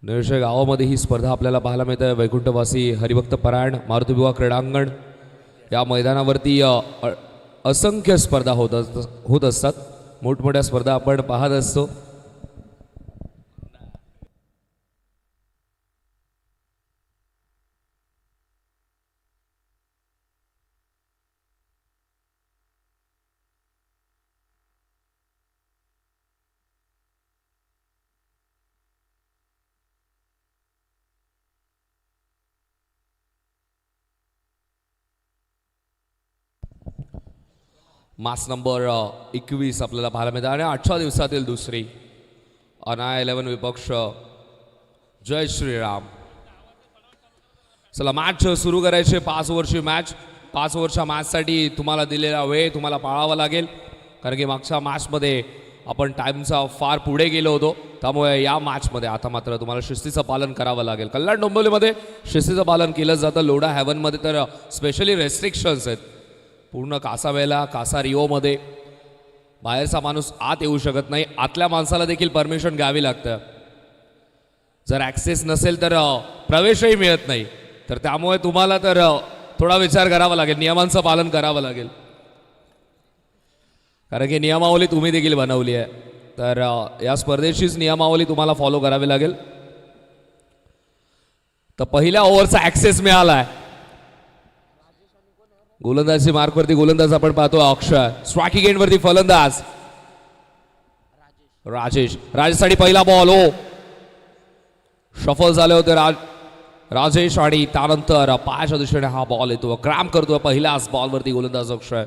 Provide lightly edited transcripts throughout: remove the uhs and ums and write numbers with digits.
निळशे गावामध्ये ही स्पर्धा आपल्याला पाहायला मिळते. वैकुंठवासी हरिभक्त परायण मारुतीबुवा क्रीडांगण या मैदानावरती असंख्य स्पर्धा होत असतात. मोठमोठ्या स्पर्धा आपण पाहत असतो. मास नंबर 21 आपल्याला पाहायला मिळतं आणि 8व्या दिवसातील दुसरी अनाया 11 विपक्ष जय श्रीराम. चला मॅच सुरू करायचे. 5 ओव्हरची मॅच. 5 ओव्हरच्या मॅचसाठी तुम्हाला दिलेला वेळ तुम्हाला पाळावा लागेल, कारण की मागच्या मॅचमध्ये आपण टाईमचा फार पुढे गेलो होतो. त्यामुळे या मॅचमध्ये आता मात्र तुम्हाला शिस्तीचं पालन करावं लागेल. कल्याण डोंबिवलीमध्ये शिस्तीचं पालन केलं जातं. लोढा हेवनमध्ये तर स्पेशली रेस्ट्रिक्शन्स आहेत. पूर्ण कासावेला कासा रिओमध्ये बाहेरचा माणूस आत येऊ शकत नाही. आतल्या माणसाला देखील परमिशन घ्यावी लागतं. जर ॲक्सेस नसेल तर प्रवेशही मिळत नाही. तर त्यामुळे तुम्हाला तर थोडा विचार करावा लागेल, नियमांचं पालन करावं लागेल, कारण की नियमावली तुम्ही देखील बनवली आहे. तर या स्पर्धेचीच नियमावली तुम्हाला फॉलो करावी लागेल. तर पहिल्या ओव्हरचा ॲक्सेस मिळाला आहे. गोलंदाजी मार्कवरती गोलंदाज आपण पाहतो अक्षय. स्ट्रायकिंग एंडवरती फलंदाज राजेशसाठी पहिला बॉल. हो, शफल झाले होते राजेश आणि त्यानंतर पायाच्या दिशेने हा बॉल येतो. क्रॅम्प करतो पहिल्याच बॉलवरती गोलंदाज अक्षय.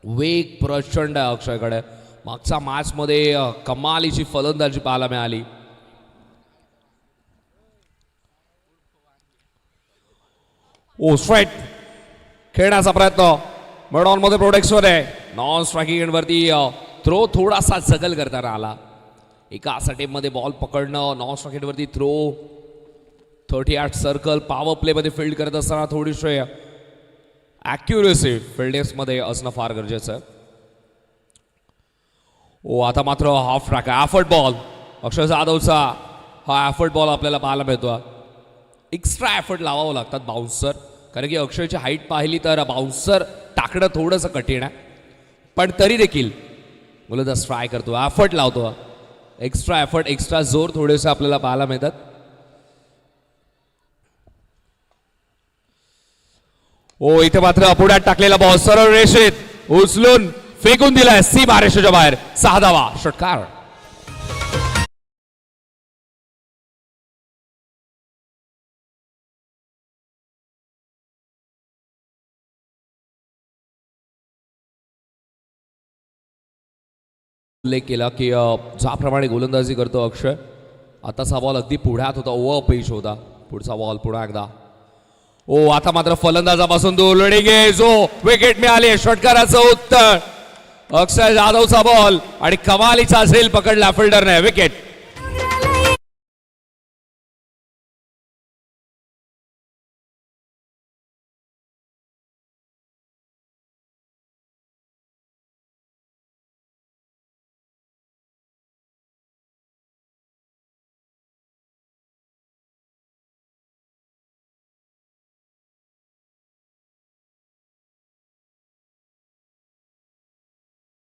वेग प्रचंड आहे अक्षयकडे. मागच्या मॅचमध्ये कमालीची फलंदाजी पाहायला मिळाली. ओ स्ट्राईक खेळण्याचा प्रयत्न मिडऑनमध्ये प्रोटेक्शन आहे. नॉन स्ट्रायकिंग एंडवरती थ्रो थोडासा जगल करताना आला. एका मध्ये बॉल पकडणं, नॉन स्ट्रायकिंग एंडवरती थ्रो, 38 सर्कल पॉवर प्लेमध्ये फील्ड करत असताना थोडीशी ॲक्युरेसी फिल्डिंग्समध्ये असणं फार गरजेचं आहे. ओ आता मात्र हाफ ट्रॅक आहे. एफर्ट बॉल अक्षय जाधवचा हा एफर्ट बॉल आपल्याला पाहायला मिळतो. एक्स्ट्रा एफर्ट लावावं लागतात बाउन्सर, कारण की अक्षयची हाईट पाहिली तर बाउन्सर टाकणं थोडंसं कठीण आहे. पण तरी देखील गोलंदाज ट्राय करतो, एफर्ट लावतो. एक्स्ट्रा एफर्ट, एक्स्ट्रा जोर थोडेसे आपल्याला पाहायला मिळतात. ओ इथे मात्र पुढ्यात टाकलेला बॉल सरळ रेषेत उचलून फेकून दिलाय सीमा रेषेच्या बाहेर. 6 धावा षटकार. उल्लेख केला की ज्याप्रमाणे गोलंदाजी करतो अक्षय, आताचा बॉल अगदी पुढ्यात होता, ओव्हर पिच होता. पुढचा बॉल पुन्हा एकदा. ओ आता मात्र फलंदाजापासून दूर लढी घे जो विकेट मिळाली. षटकाराचं उत्तर अक्षय जाधवचा बॉल आणि कमालीचा झेल पकडला फिल्डरने. विकेट.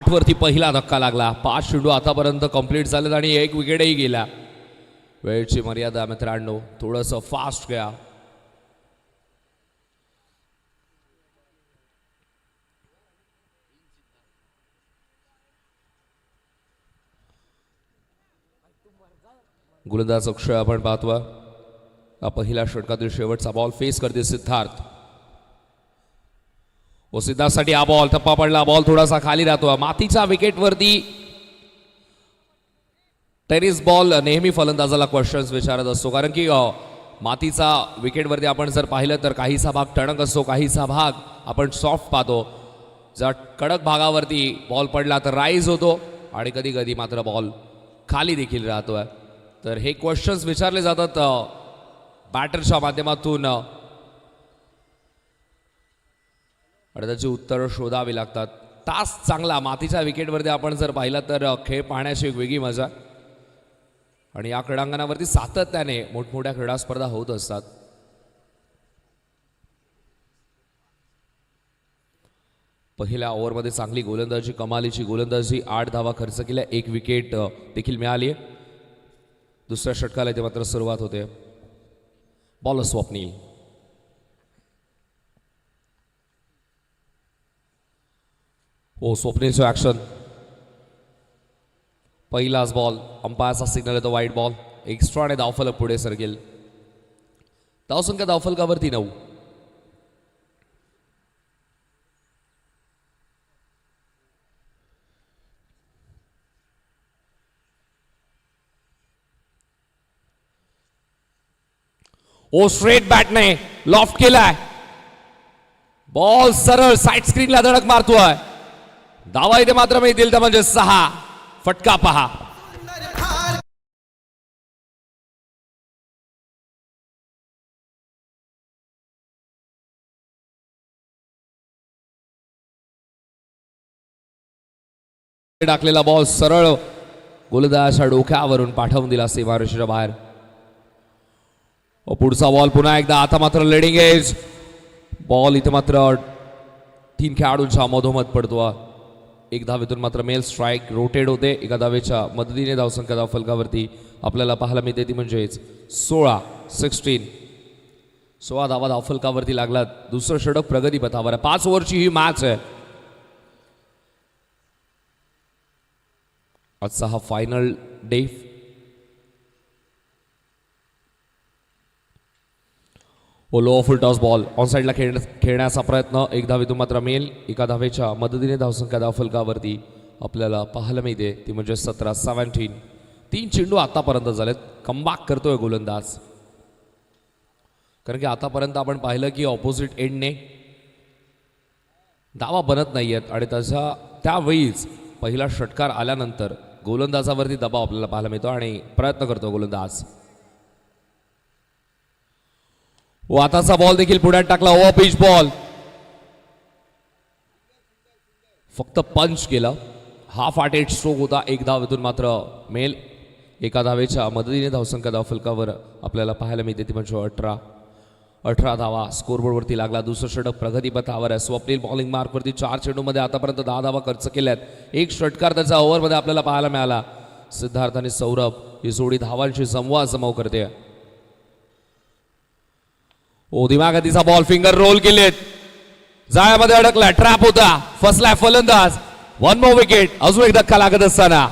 वरती पहिला धक्का लागला. 5 चेंडू आतापर्यंत कंप्लीट झालेत आणि 1 विकेटही गेला. वेळेची मर्यादा मित्रांनो, थोडंसं फास्ट घ्या. गोलंदाज अक्षय आपण पाहतो. पहिल्या षटकातील शेवटचा बॉल फेस करते सिद्धार्थ. व सिद्धार्थसाठी हा बॉल थप्पा पडला. बॉल थोडासा खाली राहतो. मातीच्या विकेटवरती टेनिस बॉल नेहमी फलंदाजाला क्वेश्चन्स विचारत असतो, कारण की मातीचा विकेटवरती आपण जर पाहिलं तर काहीसा भाग टणक असतो, काहीसा भाग आपण सॉफ्ट पाहतो. जर कडक भागावरती बॉल पडला तर राईज होतो आणि कधी कधी मात्र बॉल खाली देखील राहतोय. तर हे क्वेश्चन्स विचारले जातात बॅटरच्या माध्यमातून आणि त्याची उत्तरं शोधावी लागतात. तास चांगला मातीच्या विकेटवरती आपण जर पाहिलं तर खेळ पाहण्याची एक वेगळी मजा. आणि या क्रीडांगणावरती सातत्याने मोठमोठ्या क्रीडा स्पर्धा होत असतात. पहिल्या ओव्हरमध्ये चांगली गोलंदाजी, कमालीची गोलंदाजी, 8 धावा खर्च केल्या, 1 विकेट देखील मिळाली आहे. दुसऱ्या षटकाला इथे मात्र सुरुवात होते. बॉलर स्वप्नील. हो, स्वप्नीलचं ॲक्शन. पहिलाच बॉल, अंपायरचा सिग्नल येतो वाईट बॉल. एक्स्ट्राने धावफलक पुढे सरकेल. धावसंख्या धावफलकावरती 9. ओ स्ट्रेट बॅटने लॉफ्ट केलाय. बॉल सरळ साईड स्क्रीनला धडक मारतोय. धावा इथे मात्र मिळतील तर म्हणजे 6. फटका पहा. टाकलेला बॉल सरळ गोलंदाजाच्या डोक्यावरून पाठवून दिला सीमारेषेच्या बाहेर. पुढचा बॉल पुन्हा एकदा. आता मात्र लेडिंग एज. बॉल इथे मात्र 3 खेळाडूंच्या मधोमध पडतो. 1 धावेतून मात्र मेल स्ट्राईक रोटेट होते. 1 धावेच्या मदतीने धावसंख्या धावफलकावरती आपल्याला पाहायला मिळते ती म्हणजेच 16. 16 धावा धावफलकावरती लागलात. दुसरं षटक प्रगती पथावर आहे. 5 ओव्हरची ही मॅच आहे. आजचा हा final day. Low full toss ball on साईडला खेळण्याचा प्रयत्न. 1 धावेतून मात्र मेल. 1 धावेच्या मदतीने धावसंख्या धावफलकावरती आपल्याला पाहायला मिळते ती म्हणजे 17. 17. 3 चेंडू आतापर्यंत झालेत. कमबॅक करतोय गोलंदाज. कारण की आतापर्यंत आपण पाहिलं की ऑपोजिट एंडने धावा बनत नाहीयेत आणि त्यावेळीच पहिला षटकार आल्यानंतर गोलंदाजावरती दबाव आपल्याला पाहायला मिळतो आणि प्रयत्न करतो गोलंदाज. व आताचा बॉल देखील पुढ्यात टाकला. Over pitch ball. फक्त पंच केला. हाफ आर्टेड स्ट्रोक होता. 1 धावेतून मात्र मेल. 1 धावेच्या मदतीने धावसंख्या धावफलकावर आपल्याला पाहायला मिळते ती म्हणजे 18 धावा स्कोरबोर्डवरती लागला. दुसरं षटक प्रगतीपथावर आहे. स्वप्नील बॉलिंग मार्कवरती 4 चेंडूमध्ये आतापर्यंत 10 धावा खर्च केल्यात. 1 षटकार त्याचा ओव्हरमध्ये आपल्याला पाहायला मिळाला. सिद्धार्थ आणि सौरभ ही जोडी धावांची जमवाजमव करते. दिमागतीचा बॉल फिंगर रोल केलेत. जाळ्यामध्ये अडकला. ट्रॅप होता. फसलाय फलंदाज. 1 मोर विकेट. अजून एक धक्का लागत असताना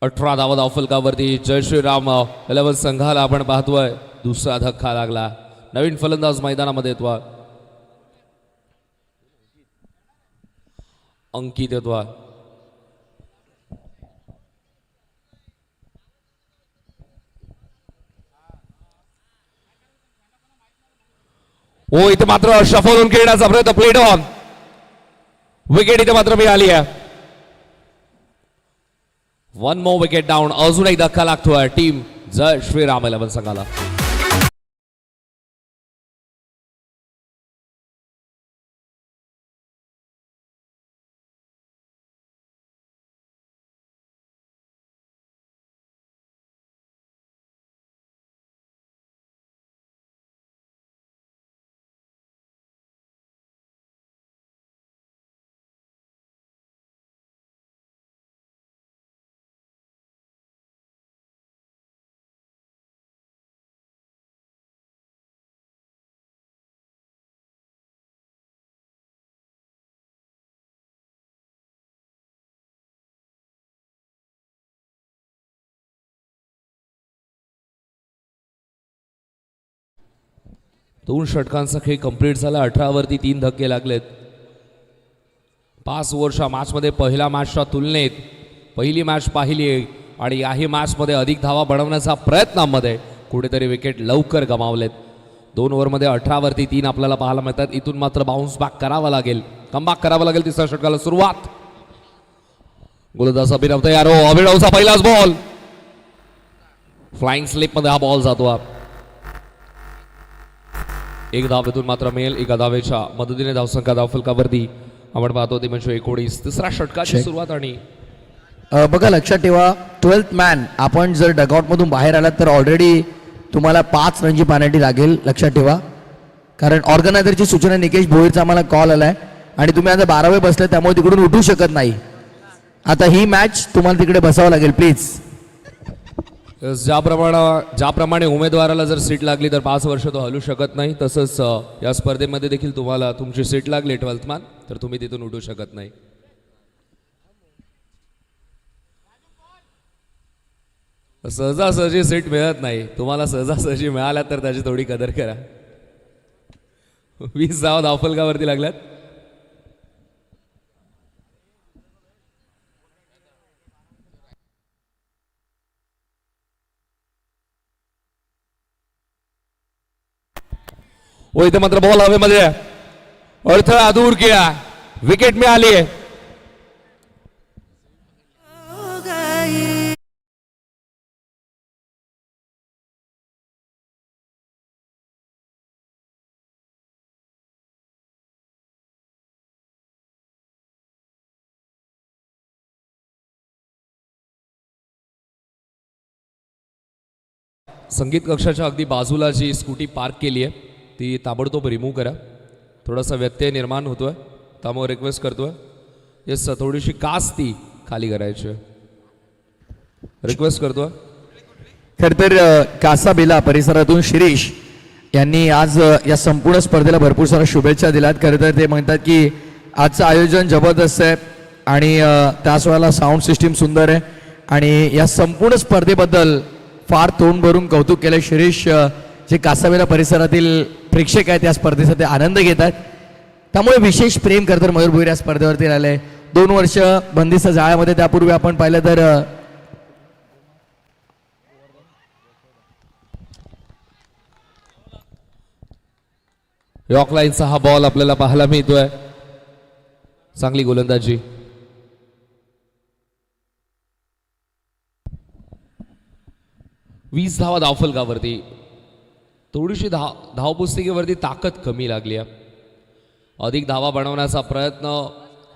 अठरा धावा धावफलकावरती जय श्रीराम 11 संघाला आपण पाहतोय. दुसरा धक्का लागला. नवीन फलंदाज मैदानामध्ये येतो. अंकित येतो. हो, इथे मात्र शफल होऊन खेळण्याचा प्रयत्न. Played on. विकेट इथे मात्र मिळाली आहे. 1 मोर विकेट डाऊन. अजून एक धक्का लागतोय टीम जय श्रीराम 11 संघाला. दोन षटकांचा खेळ कंप्लीट झाला. 18 वरती 3 धक्के लागलेत. 5 ओव्हरच्या मॅचमध्ये पहिल्या मॅचच्या तुलनेत पहिली मॅच पाहिली आणि याही मॅचमध्ये अधिक धावा बनवण्याचा प्रयत्नामध्ये कुठेतरी विकेट लवकर गमावलेत. 2 ओव्हरमध्ये 18 वरती 3 आपल्याला पाहायला मिळतात. इथून मात्र बाउन्स बॅक करावा लागेल, कमबॅक करावा लागेल. तिसऱ्या षटकाला सुरुवात. गोलंदाज अभिनव तयार हो. अभिनवचा पहिलाच बॉल फ्लाइंग स्लिप मध्ये हा बॉल जातो. एक धाव इथून मात्र मिळेल. एका धावेच्या मदतीने धावसंख्या धावफलकावरती आपण पाहतो ती म्हणजे 19. तिसऱ्या षटकाची सुरुवात. आणि बघा लक्षात ठेवा 12th मॅन आपण जर डगआउट मधून बाहेर आलात तर ऑलरेडी तुम्हाला 5 रनची पेनल्टी लागेल. लक्षात ठेवा, कारण ऑर्गनायझरची सूचना निकेश भोईरचा आम्हाला कॉल आलाय आणि तुम्ही आता 12वे बसले त्यामुळे तिकडून उठू शकत नाही. आता ही मॅच तुम्हाला तिकडे बसावं लागेल प्लीज. ज्याप्रमाणे उमेदवाराला जर सीट लागली तर 5 वर्ष तो हलू शकत नाही, तसंच या स्पर्धेमध्ये देखील तुम्हाला तुमची सीट लागली 12th मॅन तर तुम्ही तिथून उठू शकत नाही. सहजासहजी सीट मिळत नाही. तुम्हाला सहजासहजी मिळाल्या तर त्याची थोडी कदर करा. 20 धावा धावफलकावरती लागल्यात. व इथे मात्र बॉल हवेमध्ये अडथळा दूर केला. विकेट मिळाली. संगीत कक्षाच्या अगदी बाजूला जी स्कूटी पार्क केली आहे ती ताबडतोब रिमूव्ह करा. थोडासा व्यत्यय निर्माण होतोय त्यामुळे रिक्वेस्ट करतोय. येस, थोडीशी कास ती खाली करायची आहे. रिक्वेस्ट करतोय. खर तर कासाबिला परिसरातून शिरीष यांनी आज या संपूर्ण स्पर्धेला भरपूर साऱ्या शुभेच्छा दिल्यात. खरं तर ते म्हणतात की आजचं आयोजन जबरदस्त आहे आणि त्याच वेळेला साऊंड सिस्टीम सुंदर आहे आणि या संपूर्ण स्पर्धेबद्दल फार तोंड भरून कौतुक केलं. शिरीष जे कासाबिला परिसरातील प्रेक्षक आहेत या स्पर्धेचा ते आनंद घेतात त्यामुळे विशेष प्रेम करतात. मयूर भोईर या स्पर्धेवरती राहिले 2 वर्ष बंदिस्त जाळ्यामध्ये. त्यापूर्वी आपण पाहिलं तर यॉर्कलाईनचा हा बॉल आपल्याला पाहायला मिळतोय. चांगली गोलंदाजी. वीस धावा धावफलकावरती. थोडीशी धावपुस्तिकेवरती ताकद कमी लागली आहे. अधिक धावा बनवण्याचा प्रयत्न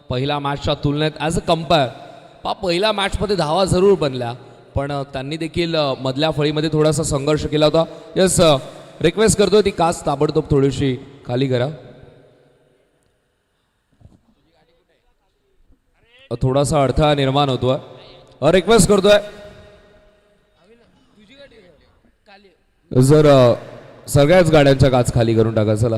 पहिल्या मॅचच्या तुलनेत ॲज अ कम्पेअर पहिल्या मॅचमध्ये धावा जरूर बनल्या पण त्यांनी देखील मधल्या फळीमध्ये थोडासा संघर्ष केला होता. यस, रिक्वेस्ट करतोय ती कास ताबडतोब थोडीशी खाली करा. थोडासा अडथळा निर्माण होतोय. रिक्वेस्ट करतोय जर सगळ्याच गाड्यांच्या काच खाली करून टाका. चला,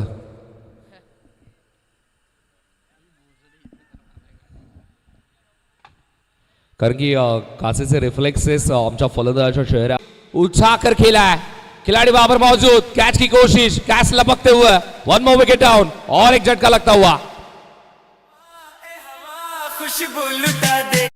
कारण की काचेचे रिफ्लेक्सेस आमच्या फलंदाजाच्या चेहऱ्या उछा कर खेला है. खिलाड़ी बाबर मौजूद. कैच की कोशिश, कैच लपकते हुए. 1 मोर विकेट डाउन और एक झटका लगता हुआ. खुशबू लुटा दे.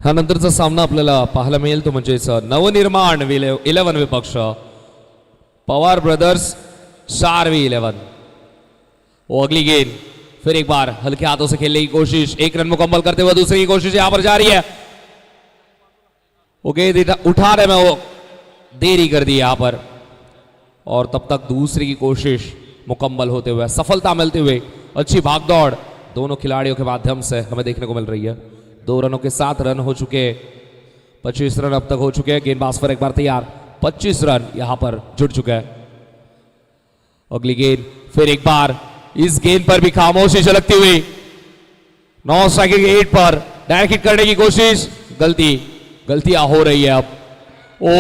हा नंतरचा सामना आपल्याला पाहायला मिळेल तो म्हणजेच नवनिर्माण 11 विपक्ष पवार ब्रदर्स शारवी 11. अगली गेंद फिर एक बार हल्के हाथों से खेलने की कोशिश. 1 रन मुकम्मल करते हुए दूसरी कोशिश यहां पर जारी है. ओके, उठाने में वो देरी कर दी यहां पर और तब तक दूसरी की कोशिश मुकम्मल होते हुए सफलता मिलते हुए अच्छी भागदौड़ दोनों खिलाड़ियों के माध्यम से हमें देखने को मिल रही है. 2 रनों के 7 रन हो चुके 25 रन अब तक हो चुके हैं। गेंदबाज पर एक बार तैयार, 25 रन यहां पर जुड़ चुके हैं। अगली गेंद फिर एक बार, इस गेंद पर भी खामोशी झलकती हुई। 9 स्ट्राइकिंग 8 पर डायरेक्ट हिट करने की कोशिश, गलतियां हो रही है अब। ओ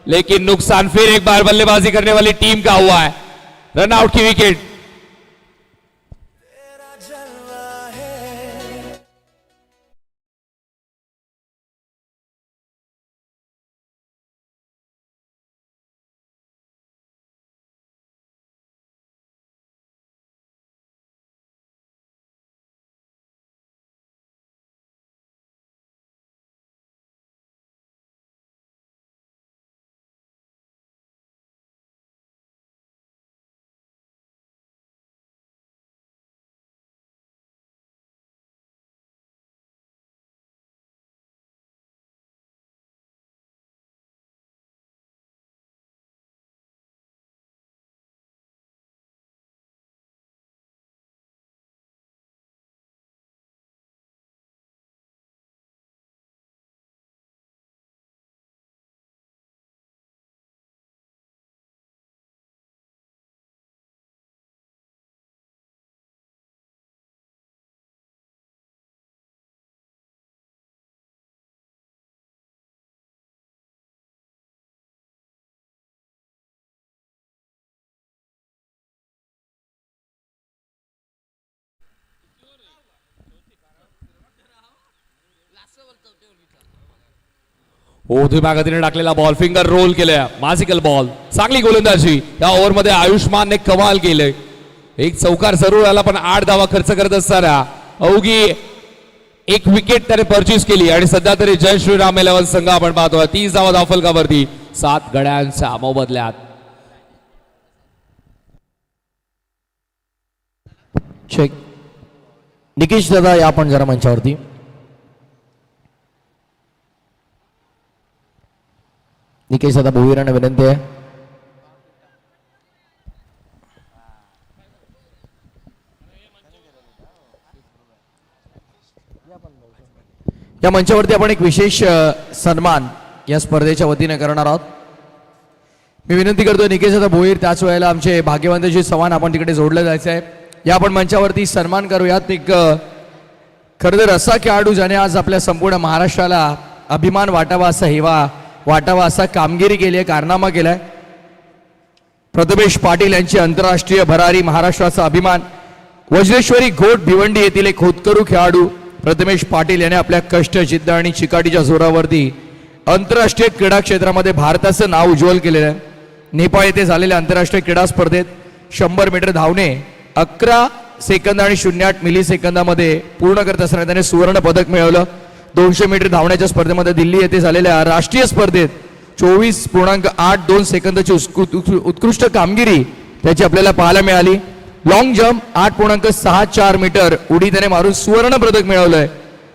लेकिन नुकसान फिर एक बार बल्लेबाजी करने वाली टीम का हुआ है। रन आउट की विकेट। उजव्या गतीने टाकलेला बॉल, फिंगर रोल केल्या, मॅजिकल बॉल, चांगली गोलंदाजी या ओव्हरमध्ये आयुष्मानने कमाल केले. एक चौकार जरूर आला पण 8 धावा खर्च करत असताना अवघी एक विकेट त्याने परचेस केली आणि सध्या तरी जय श्रीराम 11 संघ आपण पाहतोय 30 धावा धावफलकावरती 7 गड्यांच्या मोबदल्यात. चेक. निकेश दादा या आपण जरा मंचावरती. निकेश दादा भोईरांना विनंती आहे. या मंचावरती आपण एक विशेष सन्मान या स्पर्धेच्या वतीने करणार आहोत. मी विनंती करतोय निकेश दादा भोईर, त्याच वेळेला आमचे भाग्यवंतजी चव्हाण आपण तिकडे जोडलं जायचं आहे. या आपण मंचावरती सन्मान करूयात. एक खरं तर असा खेळाडू ज्याने आज आपल्या संपूर्ण महाराष्ट्राला अभिमान वाटावा, असा हेवा वाटावा, असा कामगिरी केली आहे, कारनामा केलाय. प्रथमेश पाटील यांची आंतरराष्ट्रीय भरारी महाराष्ट्राचा अभिमान. वज्रेश्वरी घोट भिवंडी येथील एक होतकरू खेळाडू प्रथमेश पाटील याने आपल्या कष्ट, जिद्द आणि चिकाटीच्या जोरावरती आंतरराष्ट्रीय क्रीडा क्षेत्रामध्ये भारताचं नाव उज्ज्वल केलेलं आहे. नेपाळ येथे झालेल्या आंतरराष्ट्रीय क्रीडा स्पर्धेत 100 मीटर धावणे 11 सेकंद आणि 0.8 मिली सेकंदामध्ये पूर्ण करत असताना त्याने सुवर्ण पदक मिळवलं. 200 मीटर धावण्याच्या स्पर्धेमध्ये दिल्ली येथे झालेल्या राष्ट्रीय स्पर्धेत 24.82 सेकंदाची उत्कृष्ट कामगिरी त्याची आपल्याला पाहायला मिळाली. लॉंग जम्प 8.64 मीटर उडी त्याने मारून सुवर्ण पदक मिळवलंय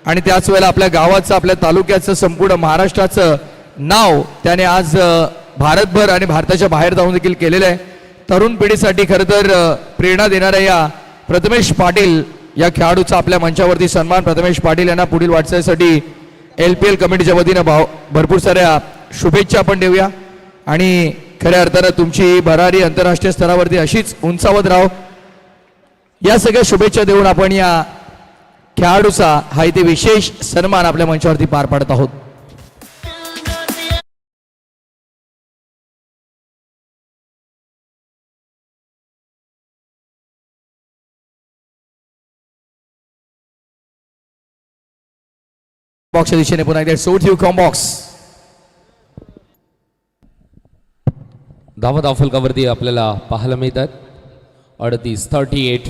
आणि त्याच वेळेला आपल्या गावाचं, आपल्या तालुक्याचं, संपूर्ण महाराष्ट्राचं नाव त्याने आज भारतभर आणि भारताच्या बाहेर जाऊन देखील केलेलं आहे. तरुण पिढीसाठी खरं तर प्रेरणा देणाऱ्या या प्रथमेश पाटील या खेळाडूचा आपल्या मंचावरती सन्मान. प्रथमेश पाटील यांना पुढील वाटचालीसाठी LPL कमिटीच्या वतीनं भरपूर साऱ्या शुभेच्छा आपण देऊया आणि खऱ्या अर्थानं तुमची भरारी आंतरराष्ट्रीय स्तरावरती अशीच उंचावत राहो या सगळ्या शुभेच्छा देऊन आपण या खेळाडूचा हा इथे विशेष सन्मान आपल्या मंचावरती पार पाडत आहोत. बॉक्सच्या दिशेने पुन्हा एकदा सोड यू कॉम बॉक्स. धावा धावफलकावरती आपल्याला पाहायला मिळतात 38.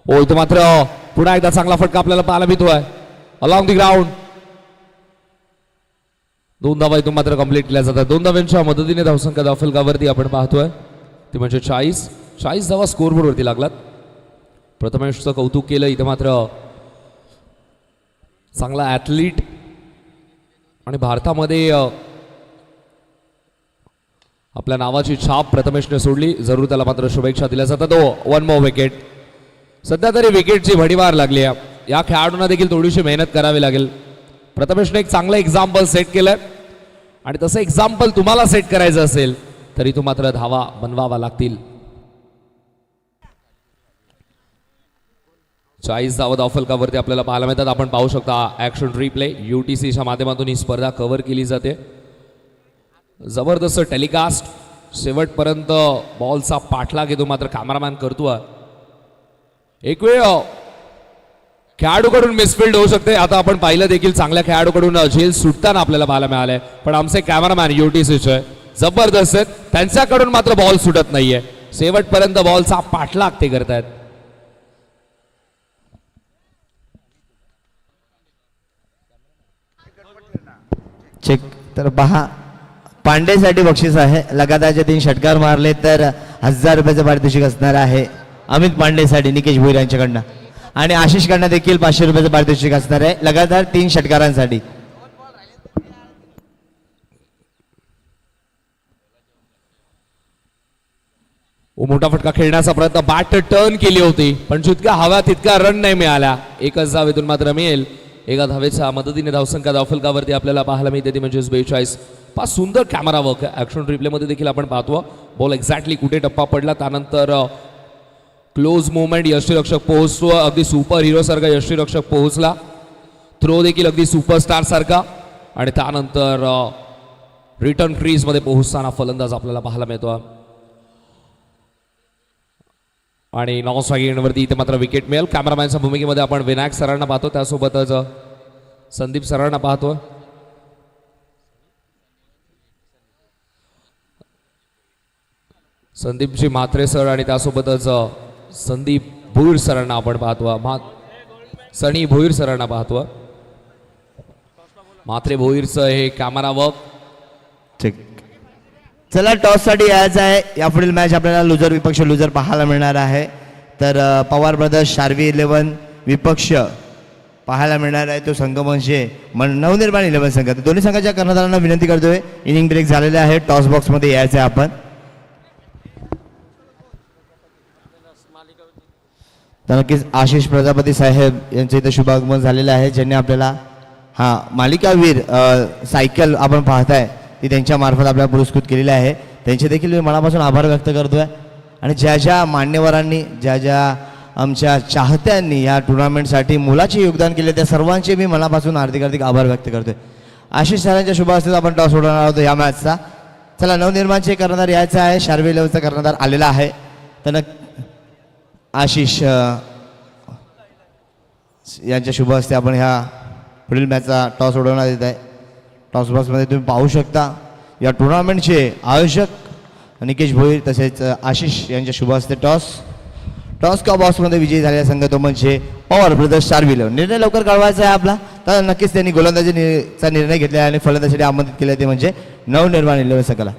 ओ इथं मात्र पुन्हा एकदा चांगला फटका आपल्याला पाहायला मिळतोय अलॉंग द ग्राउंड. 2 धावा इथून मात्र कंप्लीट केल्या जातात. 2 धावांच्या मदतीने धावसंख्या धावफलकावरती आपण पाहतोय ती म्हणजे 40 धावा स्कोरबोर्ड वरती लागलात. प्रथमेशचं कौतुक केलं. इथं मात्र चांगला ॲथलीट आणि भारतामध्ये आपल्या नावाची छाप प्रथमेशने सोडली. जरूर त्याला मात्र शुभेच्छा दिल्या जातात. 1 मोर विकेट. सध्या तरी विकेटची भडीमार लागली आहे. या खेळाडूंना देखील थोडीशी मेहनत करावी लागेल. प्रथमेशने एक चांगलं एक्झाम्पल सेट केलंय आणि तसं एक्झाम्पल तुम्हाला सेट करायचं असेल तरी तो मात्र धावा बनवावा लागतील. 40 धावा धावफलकावरती आपल्याला पाहायला मिळतात. आपण पाहू शकता ॲक्शन रिप्ले UTCच्या माध्यमातून ही स्पर्धा कव्हर केली जाते. जबरदस्त टेलिकास्ट, शेवटपर्यंत बॉलचा पाठलाग येतो मात्र कॅमेरामॅन करतो. एक वेळ खेळाडूकडून मिसफिल्ड होऊ शकते. आता आपण पाहिलं देखील चांगल्या खेळाडूकडून झेल सुटताना आपल्याला पाहायला मिळालंय. पण आमचे कॅमेरामॅन UTCचे जबरदस्त आहेत. त्यांच्याकडून मात्र बॉल सुटत नाहीये. शेवटपर्यंत बॉलचा पाठलाग ते करतायत. चेक तर पहा, पांडेसाठी बक्षीस आहे. लगातारचे 3 षटकार मारले तर 1000 रुपयाचं पारितोषिक असणार आहे अमित पांडेसाठी निकेश भोईर यांच्याकडनं. आणि आशिषकडनं देखील 500 रुपयाचं पारितोषिक असणार आहे लगातार 3 षटकारांसाठी. मोठा फटका खेळण्याचा प्रयत्न, बॅट टर्न केली होती पण जितका हवा तितका रन नाही मिळाला. एकच धावेतून मात्र मिळेल. एका धावेच्या मदतीने धावसंख्या धावफलकावरती आपल्याला पाहायला मिळते ती म्हणजे 42. पाच सुंदर कॅमेरा वर्क ॲक्शन रिप्लेमध्ये देखील आपण पाहतो. बॉल एक्झॅक्टली कुठे टप्पा पडला, त्यानंतर क्लोज मुवमेंट, यष्टीरक्षक पोहोचतो अगदी सुपर हिरो सारखा यष्टीरक्षक पोहोचला. थ्रो देखील अगदी सुपरस्टार सारखा आणि त्यानंतर रिटर्न क्रीजमध्ये पोहोचताना फलंदाज आपल्याला पाहायला मिळतो. आणि नॉन स्ट्रायकिंगवरती इथे मात्र विकेट मिळेल. कॅमेरामॅनच्या भूमिकेमध्ये आपण विनायक सरांना पाहतो, त्यासोबतच संदीप सरांना पाहतो. संदीपजी म्हात्रे सर आणि त्यासोबतच संदीप भोईर सरांना आपण पाहतो. सनी भोईर सरांना पाहतो. म्हात्रे भोईरचं हे कॅमेरा वर्क. चेक. चला, टॉससाठी यायचं आहे. यापुढील मॅच आपल्याला लुजर विपक्ष लुजर पाहायला मिळणार आहे. तर पवार ब्रदर्स शार्वी 11 विपक्ष पाहायला मिळणार आहे. तो संघ म्हणजे नवनिर्माण 11 संघ. दोन्ही संघाच्या कर्णधारांना विनंती करतोय, इनिंग ब्रेक झालेले आहे, टॉस बॉक्समध्ये यायचं आहे आपण. तर नक्कीच आशिष प्रजापती साहेब यांचं इथं शुभागमन झालेलं आहे, ज्यांनी आपल्याला मालिकावीर सायकल आपण पाहताय ती त्यांच्या मार्फत आपल्याला पुरस्कृत केलेली आहे. त्यांचे देखील मी मनापासून आभार व्यक्त करतोय. आणि ज्या ज्या मान्यवरांनी, ज्या ज्या आमच्या चाहत्यांनी या टुर्नामेंटसाठी मोलाचे योगदान केले त्या सर्वांचे मी मनापासून हार्दिक आभार व्यक्त करतोय. आशिष सरांच्या शुभ हस्ते आपण टॉस उडवणार आहोत या मॅचचा. चला, नवनिर्माणचे कर्णधार यायचं आहे. शार्वी 11चा कर्णधार आलेला आहे. तर आशिष यांच्या शुभ हस्ते आपण ह्या पुढील मॅचचा टॉस उडवण्यात येत आहे. टॉस बॉक्समध्ये तुम्ही पाहू शकता या टुर्नामेंटचे आयोजक निकेश भोईर तसेच आशिष यांच्या शुभ हस्ते टॉस का बॉक्समध्ये विजयी झालेला संघ तो म्हणजे पवार ब्रदर्स शार्वी 11. निर्णय लवकर कळवायचा आहे आपला. तर नक्कीच त्यांनी गोलंदाजीचा निर्णय घेतला आहे आणि फलंदाजीसाठी आमंत्रित केले ते म्हणजे नवनिर्माण 11 संघाला.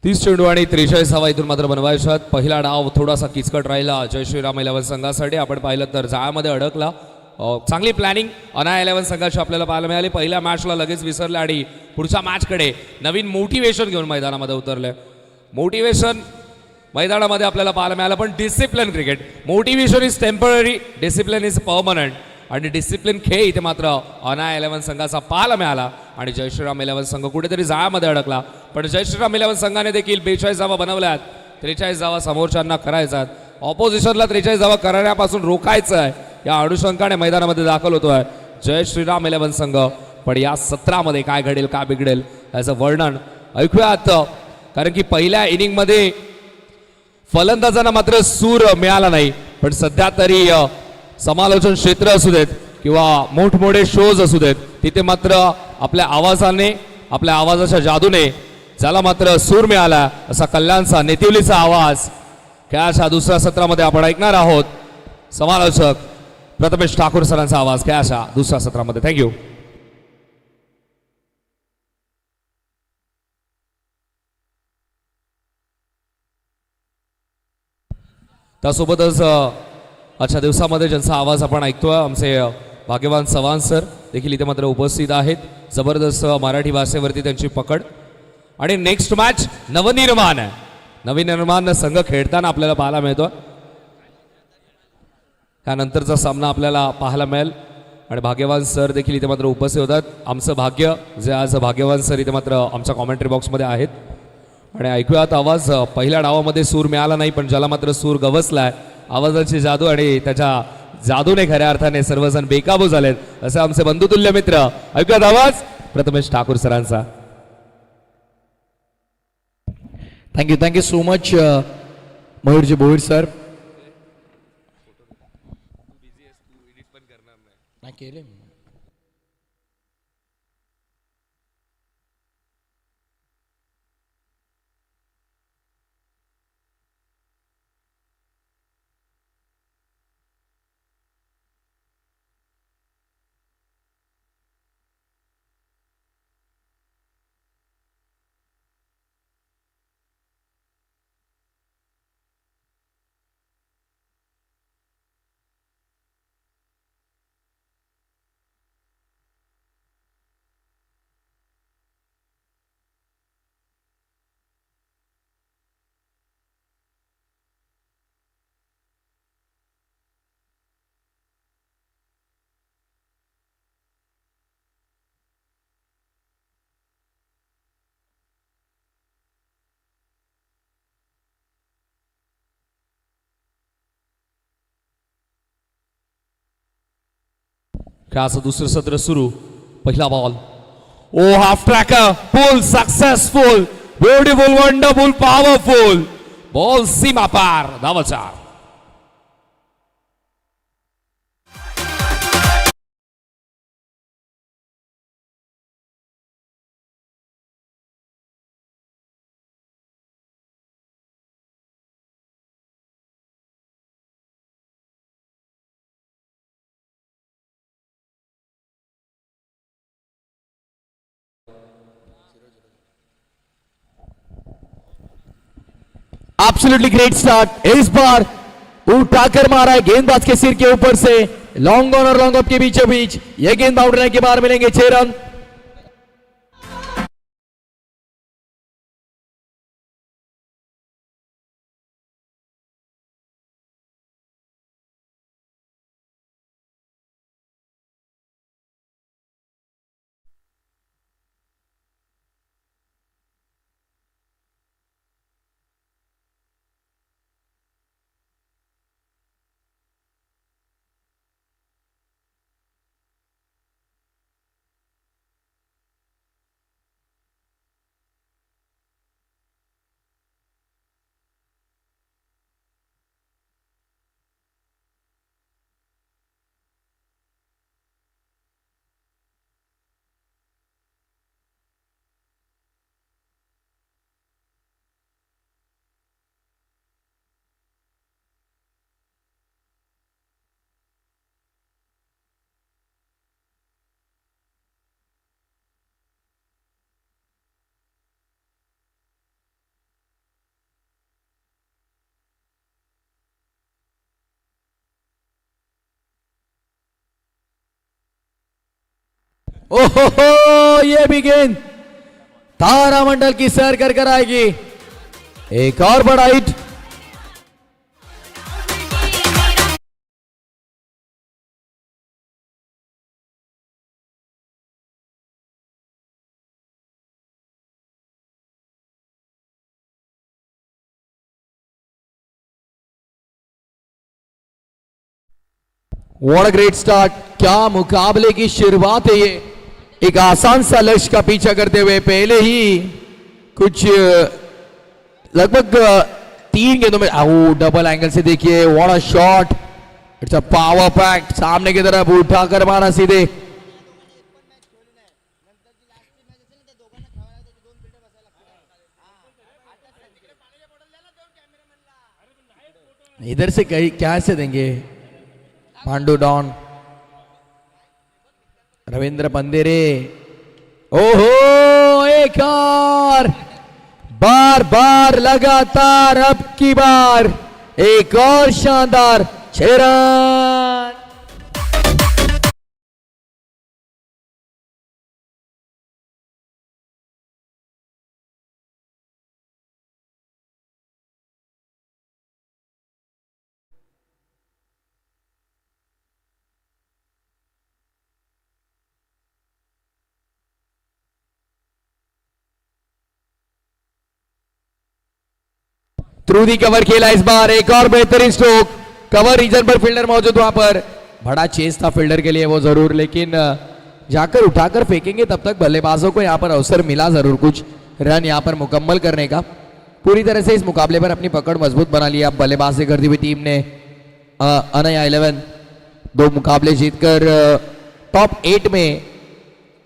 तीस चेंडू आणि 43 धावा इथून मात्र बनवायच्यात. पहिला डाव थोडासा किचकट राहिला जय श्रीराम 11 संघासाठी. आपण पाहिलं तर जाळ्यामध्ये अडकला. चांगली प्लॅनिंग अना 11 संघाची आपल्याला पाहायला मिळाली. पहिल्या मॅचला लगेच विसरले आणि पुढच्या मॅचकडे नवीन मोटिवेशन घेऊन मैदानामध्ये उतरले. मोटिवेशन मैदानामध्ये आपल्याला पाहायला मिळालं, पण discipline cricket. Motivation is temporary, discipline is permanent. आणि डिसिप्लिन खेळ इथे मात्र अना 11 संघाचा पाहायला मिळाला. आणि जय श्रीराम 11 संघ कुठेतरी जाळ्यामध्ये अडकला. पण जय श्रीराम 11 संघाने देखील 42 धावा बनवल्यात. 43 धावा समोरच्यांना करायच्यात. ऑपोजिशनला 43 धावा करण्यापासून रोखायचं आहे या अनुषंगाने मैदानामध्ये दाखल होतोय जय श्रीराम 11 संघ. पण या सत्रामध्ये काय घडेल, काय बिघडेल याचं वर्णन ऐकूयात. कारण की पहिल्या इनिंगमध्ये फलंदाजांना मात्र सूर मिळाला नाही. पण सध्या तरी समालोचन क्षेत्र असू देत किंवा मोठमोठे शोज असू देत, तिथे मात्र आपल्या आवाजाने, आपल्या आवाजाच्या जादूने ज्याला मात्र सूर मिळाला असा कल्याणचा नेतिवलीचा आवाज खेळाच्या दुसऱ्या सत्रामध्ये आपण ऐकणार आहोत. समालोचक प्रथमेश ठाकूर सरांचा आवाज खेळाच्या दुसऱ्या सत्रामध्ये. थँक्यू. त्यासोबतच आजच्या दिवसामध्ये ज्यांचा आवाज आपण ऐकतोय आमचे भाग्यवान चव्हाण सर देखील इथे मात्र उपस्थित आहेत. जबरदस्त मराठी भाषेवरती त्यांची पकड. आणि नेक्स्ट मॅच नवनिर्माण संघ खेळताना आपल्याला पाहायला मिळतो. त्यानंतरचा सामना आपल्याला पाहायला मिळेल आणि भाग्यवान सर देखील इथे मात्र उपस्थित होतात. आमचं भाग्य जे आज भाग्यवान सर इथे मात्र आमच्या कॉमेंट्री बॉक्समध्ये आहेत. आणि ऐकूयात आवाज. पहिल्या डावामध्ये सूर मिळाला नाही, पण ज्याला मात्र सूर गवसलाय, आवाजाची जादू आणि त्याच्या जादूने खऱ्या अर्थाने सर्वजण बेकाबू झालेत असे आमचे बंधुतुल्य मित्र. ऐकूयात आवाज प्रथमेश ठाकूर सरांचा. Thank you so much Mayurji Bhoir sir. खेळाचं दुसरं सत्र सुरू. पहिला बॉल. ओ half tracker full successful beautiful wonderful powerful ball सीमा पार. धावाचा एब्सोल्युटली ग्रेट स्टार्ट. इस बार उठाकर मारा है गेंदबाज के सिर के ऊपर से लॉन्ग ऑन और लॉन्ग ऑफ के बीचों बीच. ये गेंद बाउंड्री लाइन के बाहर मिलेंगे 6 रन. ओहो ये भी गेंद तारामंडल की सैर कर आएगी. एक और बड़ा hit. What a great start. क्या मुकाबले की शुरुआत है ये. एक आसान सा लक्ष्य का पीछा करते हुए पहले ही कुछ लगभग 3 गेंदों में डबल एंगल से देखिए. What a shot. It's a power पैक. सामने की तरफ उठाकर मारा सीधे. इधर से क्या से देंगे. पांडु डॉन, रविंद्र पंदेरे. ओहो एक और. बार लगातार अब की बार एक और शानदार 6 रन. थ्रू दी कवर खेला इस बार, एक और बेहतरीन स्ट्रोक, कवर रीजन पर फील्डर मौजूद वहां पर, बड़ा चेस था फील्डर के लिए वो जरूर, लेकिन जाकर उठाकर फेंकेंगे तब तक बल्लेबाजों को यहाँ पर अवसर मिला जरूर कुछ रन यहाँ पर मुकम्मल करने का। पूरी तरह से इस मुकाबले पर अपनी पकड़ मजबूत बना लिया बल्लेबाजी करती हुई टीम ने। अनया 11 2 मुकाबले जीतकर टॉप 8 में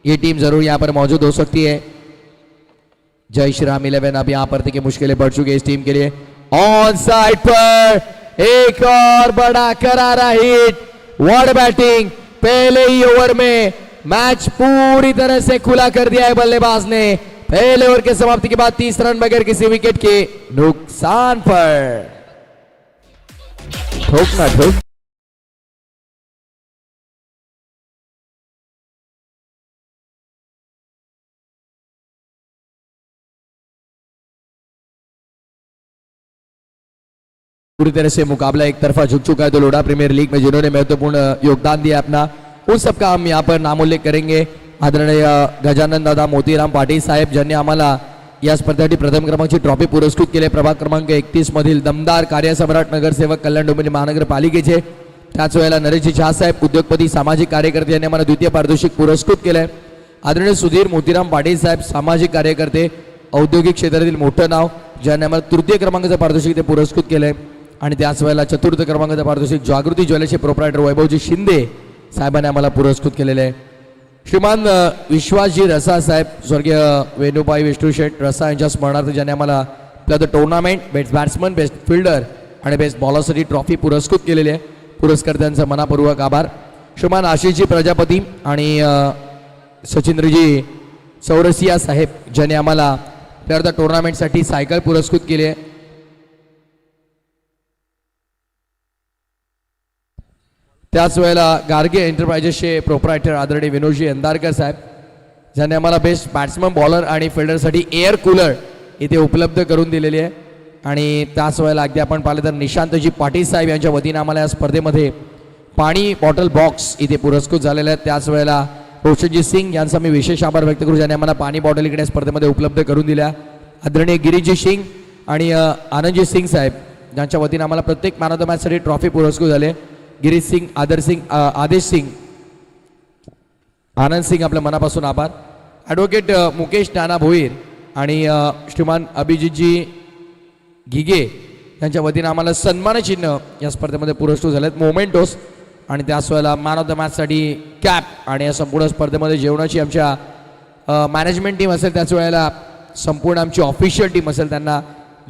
ये टीम जरूर यहाँ पर मौजूद हो सकती है। जय श्री राम 11 अब यहाँ पर देखिए मुश्किलें बढ़ चुकी है इस टीम के लिए। ऑन साइड पर एक और बड़ा करारा हिट, वर्ड बैटिंग, पहले ही ओवर में मैच पूरी तरह से खुला कर दिया है बल्लेबाज ने। पहले ओवर के समाप्ति के बाद 30 रन बगैर किसी विकेट के नुकसान पर। ठोक ना ठोक, पूरी तरह से मुकाबला एक तरफा झुक चुका है। तो लोढ़ा प्रीमियर लीग में जिन्होंने महत्वपूर्ण योगदान दिया अपना, उन सबका हम यहाँ पर नामोल्लेख करेंगे। आदरणीय गजानन दादा मोतीराम पाटील साहेब ज्यांनी आम्हाला या स्पर्धेसाठी प्रथम क्रमांकाची ट्रॉफी पुरस्कृत केले। प्रभाग क्रमांक 31 मधील दमदार कार्यसम्राट नगरसेवक कल्याण डोंबिवली महानगरपालिकेचे। त्याच वेळेला नरेशजी झा साहेब उद्योगपती सामाजिक कार्यकर्ते यांनी आम्हाला द्वितीय पारितोषिक पुरस्कृत केले। आदरणीय सुधीर मोतीराम पाटील साहेब सामाजिक कार्यकर्ते, औद्योगिक क्षेत्रातील मोठं नाव, ज्यांनी आम्हाला तृतीय क्रमांकाचं पारितोषिक ते पुरस्कृत केले। आणि त्याच वेळेला चतुर्थ क्रमांकाचं पारितोषिक जागृती ज्वेलर्सचे प्रोप्रायटर वैभवजी शिंदे साहेबांनी आम्हाला पुरस्कृत केलेले आहे। श्रीमान विश्वासजी रसा साहेब, स्वर्गीय वेणुबाई विष्णू शेठ रसा यांच्या स्मरणार्थ ज्यांनी आम्हाला player the tournament, best batsman, best fielder आणि बेस्ट बॉलरसाठी ट्रॉफी पुरस्कृत केलेली आहे। पुरस्कर्त्यांचा मनापूर्वक आभार। श्रीमान आशिषजी प्रजापती आणि सचिंद्रजी चौरसिया साहेब ज्यांनी आम्हाला प्लेअर द टुर्नामेंटसाठी सायकल पुरस्कृत केली आहे। त्याच वेळेला गार्गे एंटरप्राइजेसचे प्रोप्रायटर आदरणीय विनोदजी अंधारकर साहेब ज्यांनी आम्हाला बेस्ट बॅट्समन, बॉलर आणि फिल्डरसाठी एअर कूलर इथे उपलब्ध करून दिलेली आहे। आणि त्याच वेळेला अगदी आपण पाहिलं तर निशांतजी पाटील साहेब यांच्या वतीने आम्हाला या स्पर्धेमध्ये पाणी बॉटल बॉक्स इथे पुरस्कृत झालेले आहेत। त्याच वेळेला रोशनजी सिंग यांचा मी विशेष आभार व्यक्त करू ज्यांनी आम्हाला पाणी बॉटल इकडे स्पर्धेमध्ये उपलब्ध करून दिल्या। आदरणीय गिरीजी सिंग आणि आनंदजी सिंग साहेब यांच्या वतीने आम्हाला प्रत्येक मॅन ऑफ द मॅचसाठी ट्रॉफी पुरस्कृत झाले। गिरीश सिंग, आदेश सिंग, आनंद सिंग आपल्या मनापासून आभार। ॲडव्होकेट मुकेश नाना भोईर आणि श्रीमान अभिजितजी घिगे यांच्या वतीने आम्हाला सन्मानचिन्ह या स्पर्धेमध्ये पुरस्कृत झालेत। मोमेंटोस आणि त्याच वेळेला मॅन ऑफ द मॅचसाठी कॅप आणि या संपूर्ण स्पर्धेमध्ये जेवणाची आमच्या मॅनेजमेंट टीम असेल, त्याच वेळेला संपूर्ण आमची ऑफिशियल टीम असेल, त्यांना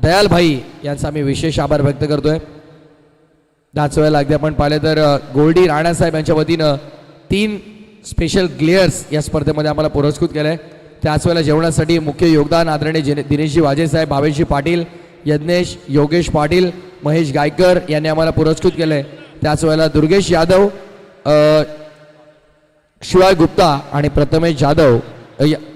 दयाल भाई यांचा मी विशेष आभार व्यक्त करतोय। त्याच वेळेला अगदी आपण पाहिले तर गोल्डी राणासाहेब यांच्या वतीनं 3 स्पेशल ग्लेअर्स या स्पर्धेमध्ये आम्हाला पुरस्कृत केले। त्याच वेळेला जेवणासाठी मुख्य योगदान आदरणीय दिनेशजी वाजे साहेब, भावेशजी पाटील, यज्ञेश योगेश पाटील, महेश गायकर यांनी आम्हाला पुरस्कृत केले। त्याच वेळेला दुर्गेश यादव, शिवाय गुप्ता आणि प्रथमेश जाधव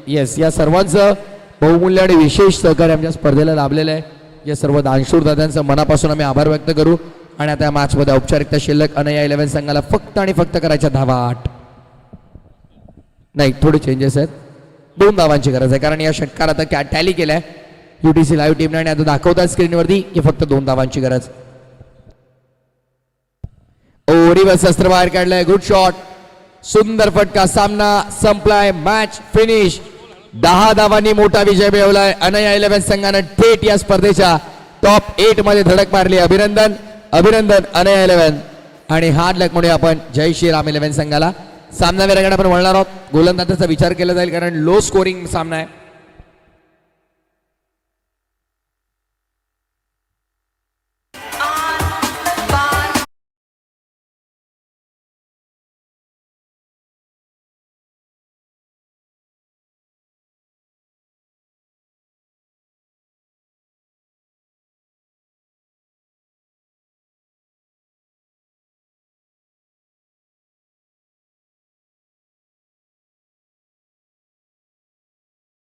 या सर्वांचं बहुमूल्य आणि विशेष सहकार्य आमच्या स्पर्धेला लाभलेलं आहे। या सर्व दानशूर दादांचं मनापासून आम्ही आभार व्यक्त करू। आणि आता या मॅचमध्ये औपचारिकता शिल्लक अनया 11 संघाला फक्त आणि फक्त करायच्या धावा 8 नाही, थोडे चेंजेस आहेत। 2 धावांची गरज आहे कारण या षटकार आता टॅली केलाय UTC लाईव्ह टीमने आणि आता दाखवतात स्क्रीनवरती की फक्त 2 धावांची गरज। ओरीवर शस्त्र बाहेर काढलाय, गुड शॉट, सुंदर फटका, सामना संपलाय, मॅच फिनिश। 10 धावांनी मोठा विजय मिळवलाय अनया 11 संघानं थेट या स्पर्धेच्या टॉप 8 मध्ये धडक मारली। अभिनंदन अभिनंदन अनया 11 आणि हार्ड लक म्हणूया आपण जय श्री राम 11 संघाला। सामनावीराकडे आपण वळणार आहोत, गोलंदाजाचा विचार केला जाईल कारण लो स्कोरिंग सामना आहे।